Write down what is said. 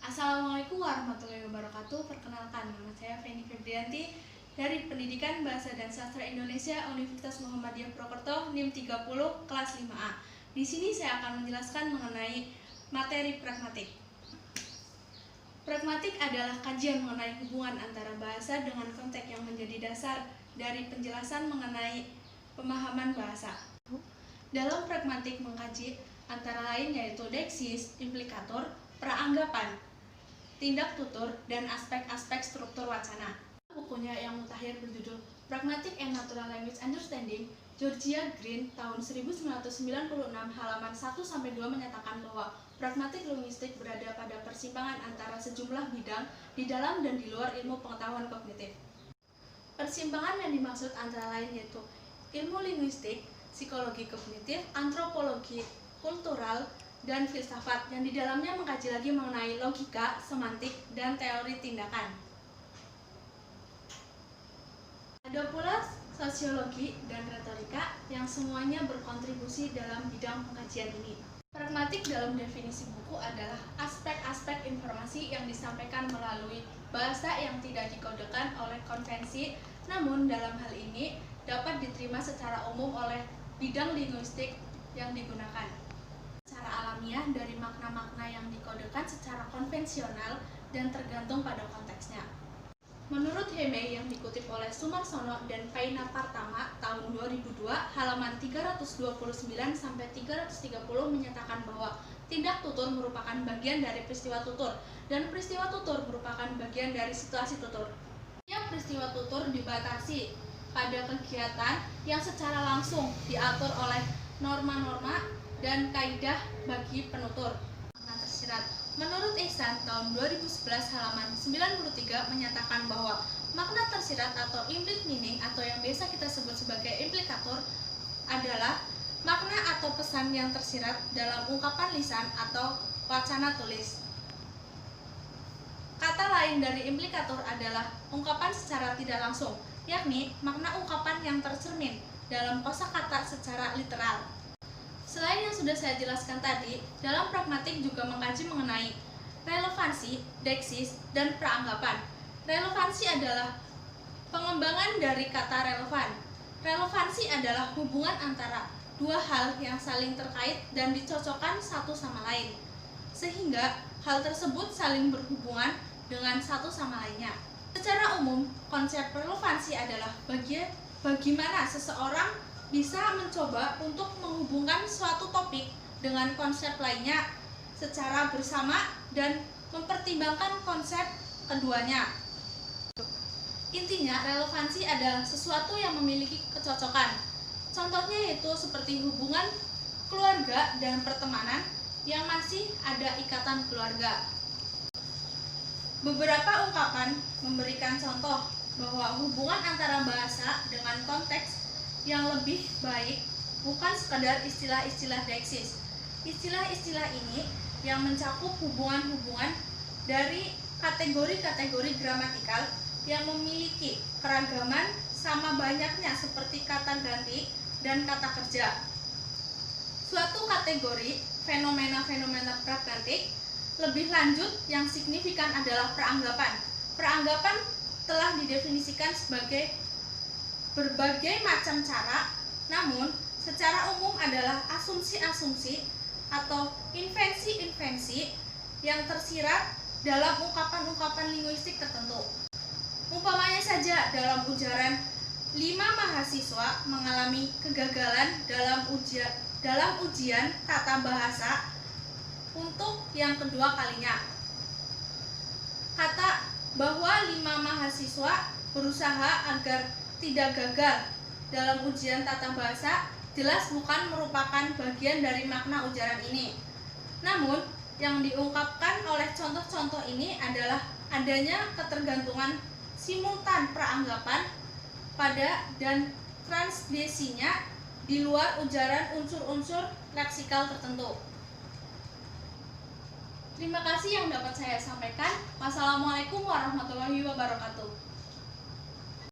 Assalamualaikum warahmatullahi wabarakatuh. Perkenalkan, nama saya Feni Febrianti dari Pendidikan Bahasa dan Sastra Indonesia Universitas Muhammadiyah Purwokerto NIM 30 kelas 5A. Di sini saya akan menjelaskan mengenai materi pragmatik. Pragmatik adalah kajian mengenai hubungan antara bahasa dengan konteks yang menjadi dasar dari penjelasan mengenai pemahaman bahasa. Dalam pragmatik mengkaji antara lain yaitu deksis, implikator, peranggapan, tindak tutur, dan aspek-aspek struktur wacana. Bukunya yang mutakhir berjudul Pragmatic and Natural Language Understanding, Georgia Green tahun 1996 halaman 1-2 menyatakan bahwa pragmatik linguistik berada pada persimpangan antara sejumlah bidang di dalam dan di luar ilmu pengetahuan kognitif. Persimpangan yang dimaksud antara lain yaitu ilmu linguistik, psikologi kognitif, antropologi, kultural, dan filsafat yang di dalamnya mengkaji lagi mengenai logika, semantik, dan teori tindakan. Ada pula sosiologi dan retorika yang semuanya berkontribusi dalam bidang pengkajian ini. Pragmatik dalam definisi buku adalah aspek-aspek informasi yang disampaikan melalui bahasa yang tidak dikodekan oleh konvensi, namun dalam hal ini dapat diterima secara umum oleh bidang linguistik yang digunakan. Secara alamiah dari makna-makna yang dikodekan secara konvensional dan tergantung pada konteksnya. Menurut Heme yang dikutip oleh Sumarsono dan Paina Partama tahun 2002 halaman 329-330 menyatakan bahwa tindak tutur merupakan bagian dari peristiwa tutur dan peristiwa tutur merupakan bagian dari situasi tutur. Setiap peristiwa tutur dibatasi pada kegiatan yang secara langsung diatur oleh norma-norma dan kaidah bagi penutur. Makna tersirat. Menurut Ihsan tahun 2011 halaman 93 menyatakan bahwa makna tersirat atau implicit meaning atau yang biasa kita sebut sebagai implikator adalah makna atau pesan yang tersirat dalam ungkapan lisan atau wacana tulis. Kata lain dari implikator adalah ungkapan secara tidak langsung, yakni makna ungkapan yang tercermin dalam kosakata secara literal. Selain yang sudah saya jelaskan tadi, dalam pragmatik juga mengkaji mengenai relevansi, deksis, dan peranggapan. Relevansi adalah pengembangan dari kata relevan. Relevansi adalah hubungan antara dua hal yang saling terkait dan dicocokkan satu sama lain, sehingga hal tersebut saling berhubungan dengan satu sama lainnya. Secara umum, konsep relevansi adalah bagaimana seseorang bisa mencoba untuk menghubungkan suatu topik dengan konsep lainnya secara bersama dan mempertimbangkan konsep keduanya. Intinya, relevansi adalah sesuatu yang memiliki kecocokan. Contohnya yaitu seperti hubungan keluarga dan pertemanan yang masih ada ikatan keluarga. Beberapa ungkapan memberikan contoh bahwa hubungan antara bahasa dengan konteks yang lebih baik bukan sekadar istilah-istilah deksis. Istilah-istilah ini yang mencakup hubungan-hubungan dari kategori-kategori gramatikal yang memiliki keragaman sama banyaknya seperti kata ganti dan kata kerja. Suatu kategori fenomena-fenomena pragmatik lebih lanjut yang signifikan adalah peranggapan. Peranggapan telah didefinisikan sebagai berbagai macam cara, namun secara umum adalah asumsi-asumsi atau invensi-invensi yang tersirat dalam ungkapan-ungkapan linguistik tertentu. Umpamanya saja dalam ujaran 5 mahasiswa mengalami kegagalan dalam ujian tata bahasa untuk yang kedua kalinya. Kata bahwa 5 mahasiswa berusaha agar tidak gagal dalam ujian tata bahasa jelas bukan merupakan bagian dari makna ujaran ini. Namun, yang diungkapkan oleh contoh-contoh ini adalah adanya ketergantungan simultan peranggapan pada dan transdesinya di luar ujaran unsur-unsur leksikal tertentu. Terima kasih yang dapat saya sampaikan. Wassalamualaikum warahmatullahi wabarakatuh.